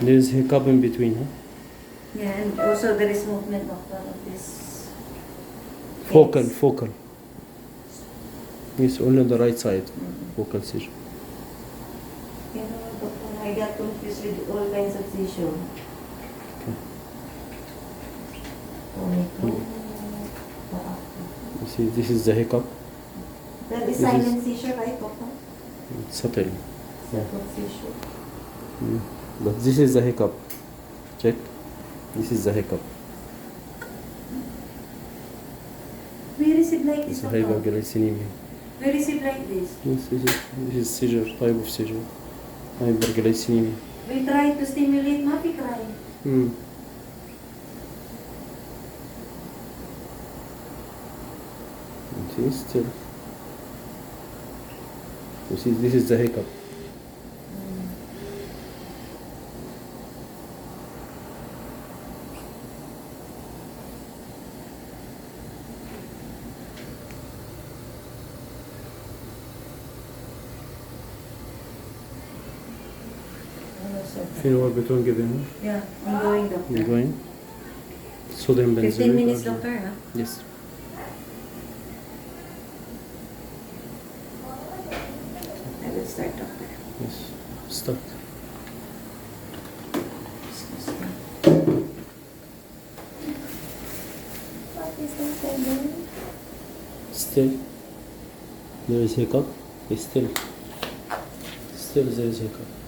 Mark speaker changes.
Speaker 1: There's hiccup in between, huh?
Speaker 2: Yeah, and also there is movement of this.
Speaker 1: Focal. It's only on the right side.
Speaker 2: Mm-hmm.
Speaker 1: Focal seizure.
Speaker 2: You know, doctor, I got confused with all kinds of seizure.
Speaker 1: Okay. You see, this is the hiccup.
Speaker 2: That is
Speaker 1: This
Speaker 2: silent seizure, right, doctor?
Speaker 1: It's subtle.
Speaker 2: Subtle seizure.
Speaker 1: But this is the hiccup. Check. This is the hiccup.
Speaker 2: We receive like
Speaker 1: It's
Speaker 2: this,
Speaker 1: a
Speaker 2: doctor.
Speaker 1: hyperglycemia.
Speaker 2: We receive like this.
Speaker 1: This is seizure, type of seizure. Hyperglycemia.
Speaker 2: We try to stimulate, not we cry.
Speaker 1: See, still. You see, this is the hiccup. Feel what between giving?
Speaker 2: Yeah, I'm going, doctor.
Speaker 1: You're going? Sodium benzoate.
Speaker 2: 15 minutes,
Speaker 1: or-
Speaker 2: doctor, huh?
Speaker 1: Yes.
Speaker 2: I will start, doctor.
Speaker 1: Yes. Start.
Speaker 2: Excuse me. What is that again?
Speaker 1: Still. There is hiccup. Still. Still there is hiccup.